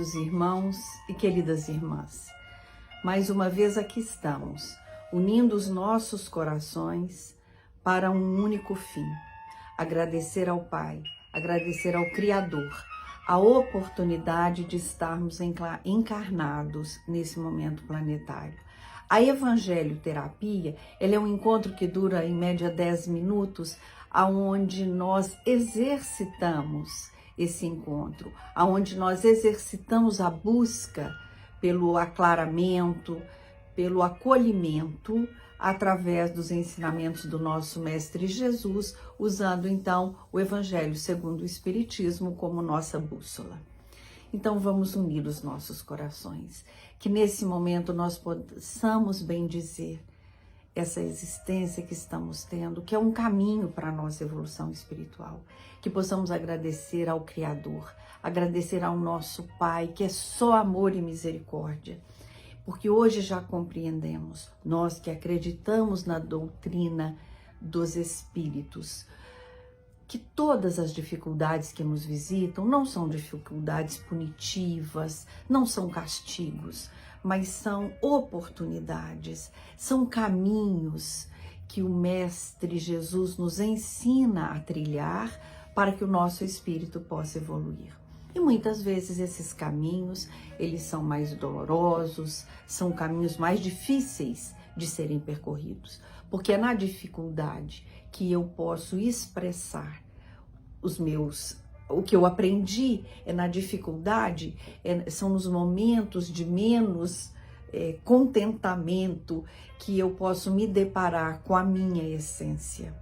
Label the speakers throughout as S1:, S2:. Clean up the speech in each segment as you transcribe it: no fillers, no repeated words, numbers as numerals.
S1: queridos irmãos e queridas irmãs, mais uma vez aqui estamos, unindo os nossos corações para um único fim: agradecer ao Pai, agradecer ao Criador, a oportunidade de estarmos encarnados nesse momento planetário. A Evangelho Terapia, ela é um encontro que dura em média 10 minutos, aonde nós exercitamos esse encontro, aonde nós exercitamos a busca pelo aclaramento, pelo acolhimento, através dos ensinamentos do nosso Mestre Jesus, usando então o Evangelho segundo o Espiritismo como nossa bússola. Então vamos unir os nossos corações, que nesse momento nós possamos bendizer essa existência que estamos tendo, que é um caminho para a nossa evolução espiritual, que possamos agradecer ao Criador, agradecer ao nosso Pai, que é só amor e misericórdia, porque hoje já compreendemos, nós que acreditamos na doutrina dos Espíritos, que todas as dificuldades que nos visitam não são dificuldades punitivas, não são castigos, mas são oportunidades, são caminhos que o Mestre Jesus nos ensina a trilhar para que o nosso espírito possa evoluir. E muitas vezes esses caminhos, eles são mais dolorosos, são caminhos mais difíceis de serem percorridos, porque é na dificuldade que eu posso expressar o que eu aprendi, é na dificuldade, são nos momentos de menos contentamento que eu posso me deparar com a minha essência.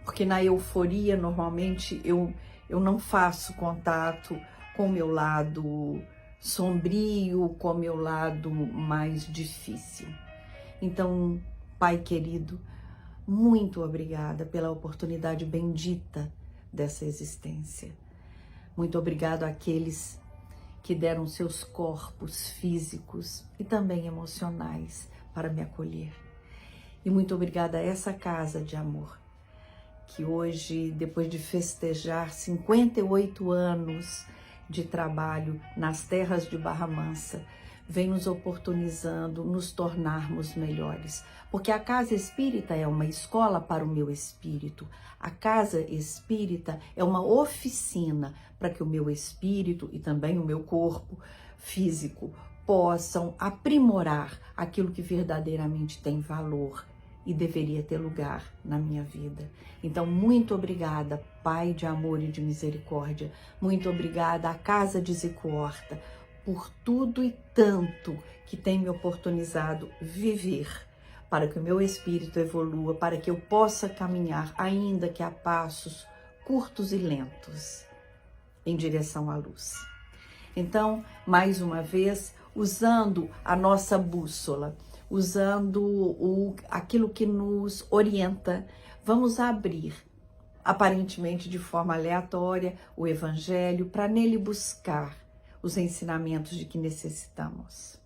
S1: Porque na euforia, normalmente, eu não faço contato com o meu lado sombrio, com o meu lado mais difícil. Então, Pai querido, muito obrigada pela oportunidade bendita dessa existência. Muito obrigado àqueles que deram seus corpos físicos e também emocionais para me acolher. E muito obrigada a essa casa de amor, que hoje, depois de festejar 58 anos de trabalho nas terras de Barra Mansa, vem nos oportunizando, nos tornarmos melhores. Porque a casa espírita é uma escola para o meu espírito. A casa espírita é uma oficina para que o meu espírito e também o meu corpo físico possam aprimorar aquilo que verdadeiramente tem valor e deveria ter lugar na minha vida. Então, muito obrigada, Pai de amor e de misericórdia. Muito obrigada à Casa de Zico Horta, por tudo e tanto que tem me oportunizado viver, para que o meu espírito evolua, para que eu possa caminhar, ainda que a passos curtos e lentos, em direção à luz. Então, mais uma vez, usando a nossa bússola, usando aquilo que nos orienta, vamos abrir, aparentemente de forma aleatória, o Evangelho, para nele buscar os ensinamentos de que necessitamos.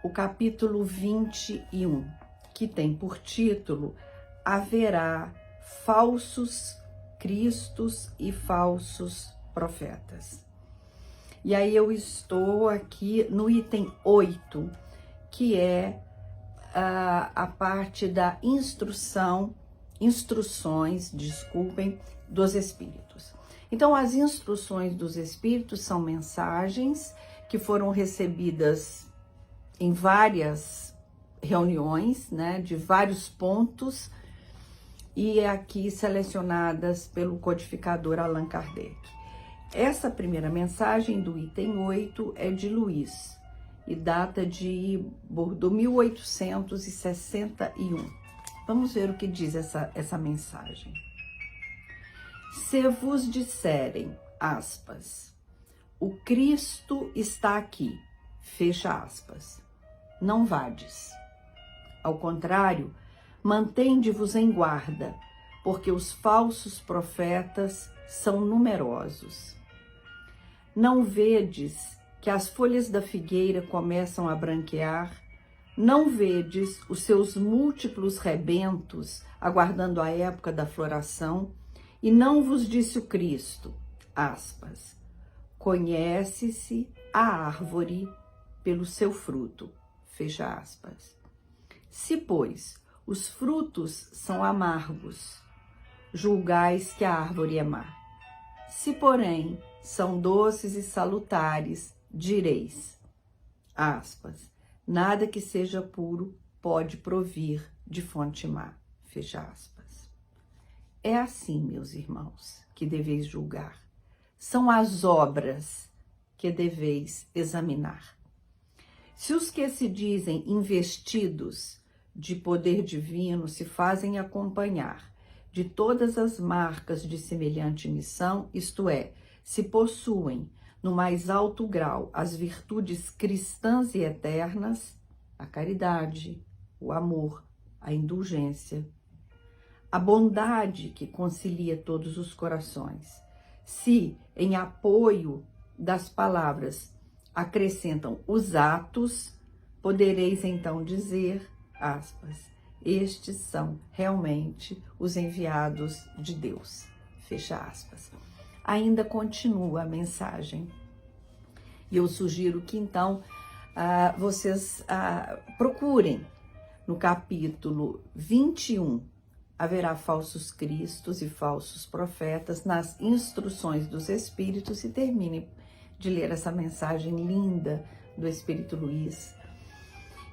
S1: O capítulo 21, que tem por título Haverá falsos cristos e falsos profetas. E aí eu estou aqui no item 8, que é a parte da instruções, dos Espíritos. Então, as instruções dos Espíritos são mensagens que foram recebidas em várias reuniões, né, de vários pontos, e aqui selecionadas pelo codificador Allan Kardec. Essa primeira mensagem do item 8 é de Luís e data de 1861. Vamos ver o que diz essa mensagem. Se vos disserem, aspas, o Cristo está aqui, fecha aspas, não vades. Ao contrário, mantende-vos em guarda, porque os falsos profetas são numerosos. Não vedes que as folhas da figueira começam a branquear, Não vedes os seus múltiplos rebentos, aguardando a época da floração, e não vos disse o Cristo, aspas, conhece-se a árvore pelo seu fruto, fecha aspas. Se, pois, os frutos são amargos, julgais que a árvore é má. Se, porém, são doces e salutares, direis, aspas, nada que seja puro pode provir de fonte má, fecha aspas. É assim, meus irmãos, que deveis julgar. São as obras que deveis examinar. Se os que se dizem investidos de poder divino se fazem acompanhar de todas as marcas de semelhante missão, isto é, se possuem no mais alto grau as virtudes cristãs e eternas, a caridade, o amor, a indulgência, a bondade que concilia todos os corações, se em apoio das palavras acrescentam os atos, podereis então dizer, aspas, estes são realmente os enviados de Deus, fecha aspas. Ainda continua a mensagem. E eu sugiro que então vocês procurem no capítulo 21, haverá falsos cristos e falsos profetas nas instruções dos Espíritos e termine de ler essa mensagem linda do Espírito Luiz.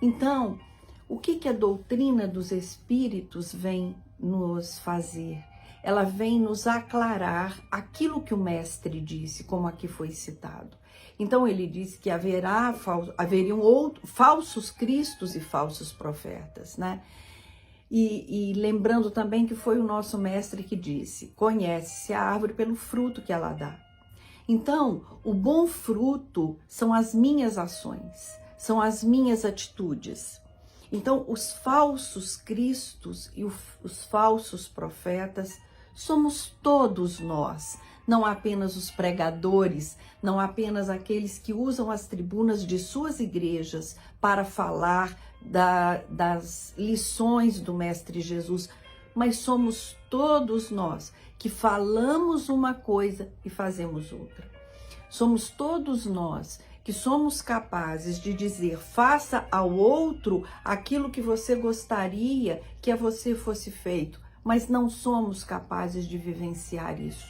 S1: Então, o que a doutrina dos Espíritos vem nos fazer? Ela vem nos aclarar aquilo que o Mestre disse, como aqui foi citado. Então ele disse que haveriam falsos cristos e falsos profetas, né? E lembrando também que foi o nosso Mestre que disse, conhece-se a árvore pelo fruto que ela dá. Então, o bom fruto são as minhas ações, são as minhas atitudes. Então, os falsos cristos e os falsos profetas somos todos nós, não apenas os pregadores, não apenas aqueles que usam as tribunas de suas igrejas para falar das lições do Mestre Jesus, mas somos todos nós que falamos uma coisa e fazemos outra. Somos todos nós que somos capazes de dizer, faça ao outro aquilo que você gostaria que a você fosse feito, mas não somos capazes de vivenciar isso.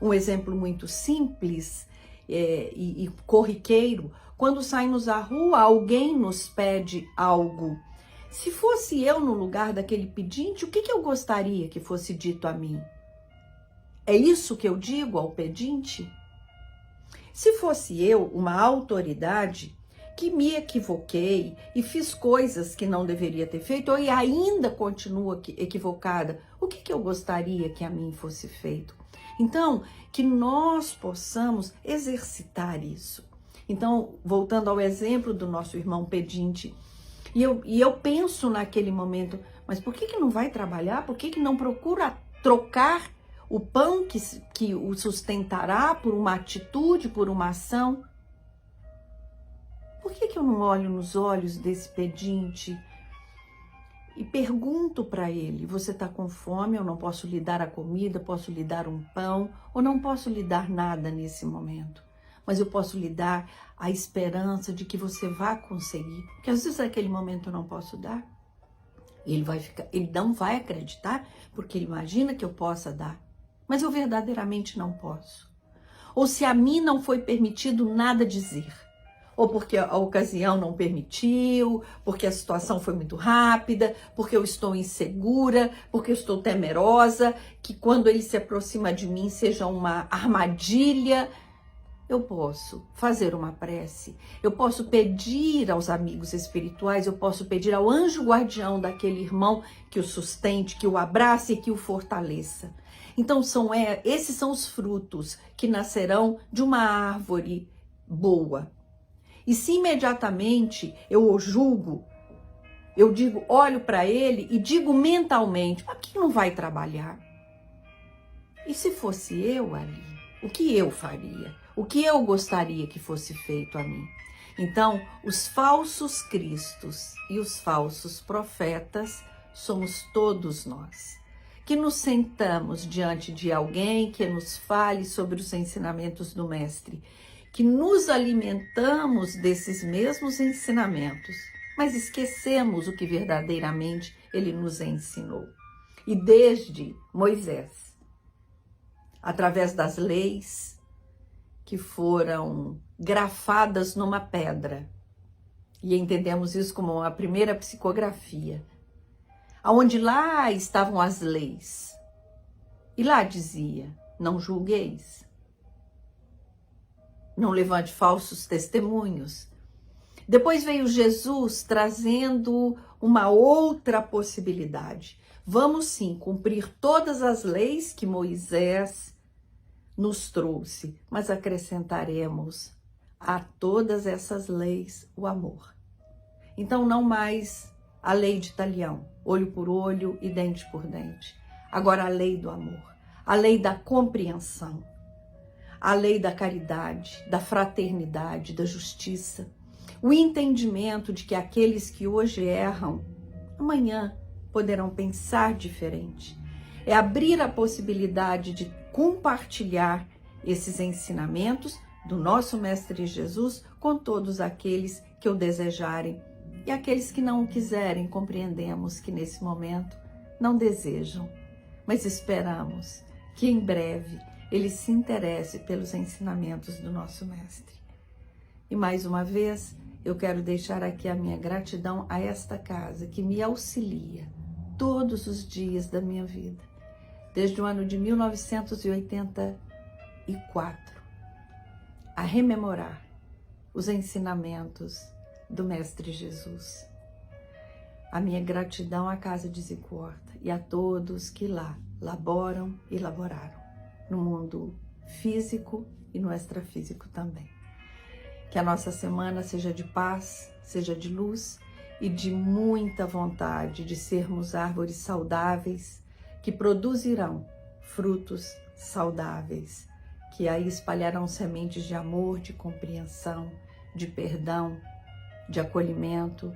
S1: Um exemplo muito simples e corriqueiro, quando saímos à rua, alguém nos pede algo. Se fosse eu no lugar daquele pedinte, o que eu gostaria que fosse dito a mim? É isso que eu digo ao pedinte? Se fosse eu uma autoridade que me equivoquei e fiz coisas que não deveria ter feito, e ainda continuo equivocada, o que eu gostaria que a mim fosse feito? Então, que nós possamos exercitar isso. Então, voltando ao exemplo do nosso irmão pedinte, e eu penso naquele momento, mas por que não vai trabalhar? Por que não procura trocar o pão que o sustentará por uma atitude, por uma ação? Por que eu não olho nos olhos desse pedinte e pergunto para ele, você está com fome? Eu não posso lhe dar a comida, posso lhe dar um pão, ou não posso lhe dar nada nesse momento, mas eu posso lhe dar a esperança de que você vai conseguir, porque às vezes naquele momento eu não posso dar. Ele não vai acreditar, porque ele imagina que eu possa dar, mas eu verdadeiramente não posso. Ou se a mim não foi permitido nada dizer, ou porque a ocasião não permitiu, porque a situação foi muito rápida, porque eu estou insegura, porque eu estou temerosa, que quando ele se aproxima de mim seja uma armadilha. Eu posso fazer uma prece, eu posso pedir aos amigos espirituais, eu posso pedir ao anjo guardião daquele irmão que o sustente, que o abrace e que o fortaleça. Então esses são os frutos que nascerão de uma árvore boa. E se imediatamente eu o julgo, eu digo, olho para ele e digo mentalmente, por que não vai trabalhar? E se fosse eu ali, o que eu faria? O que eu gostaria que fosse feito a mim? Então, os falsos cristos e os falsos profetas somos todos nós, que nos sentamos diante de alguém que nos fale sobre os ensinamentos do Mestre, que nos alimentamos desses mesmos ensinamentos, mas esquecemos o que verdadeiramente ele nos ensinou. E desde Moisés, através das leis que foram grafadas numa pedra, e entendemos isso como uma primeira psicografia, aonde lá estavam as leis, e lá dizia: não julgueis, não levante falsos testemunhos. Depois veio Jesus trazendo uma outra possibilidade. Vamos sim cumprir todas as leis que Moisés nos trouxe, mas acrescentaremos a todas essas leis o amor. Então não mais a lei de talião, olho por olho e dente por dente. Agora a lei do amor, a lei da compreensão, a lei da caridade, da fraternidade, da justiça, o entendimento de que aqueles que hoje erram, amanhã poderão pensar diferente. É abrir a possibilidade de compartilhar esses ensinamentos do nosso Mestre Jesus com todos aqueles que o desejarem. E aqueles que não o quiserem, compreendemos que nesse momento não desejam, mas esperamos que em breve ele se interesse pelos ensinamentos do nosso Mestre. E mais uma vez, eu quero deixar aqui a minha gratidão a esta casa que me auxilia todos os dias da minha vida, desde o ano de 1984, a rememorar os ensinamentos do Mestre Jesus. A minha gratidão à Casa de Zicorta e a todos que lá laboram e laboraram, no mundo físico e no extrafísico também. Que a nossa semana seja de paz, seja de luz e de muita vontade de sermos árvores saudáveis que produzirão frutos saudáveis, que aí espalharão sementes de amor, de compreensão, de perdão, de acolhimento,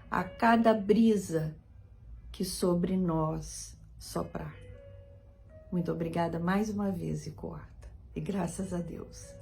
S1: a cada brisa que sobre nós soprar. Muito obrigada mais uma vez, Zicorta, e graças a Deus.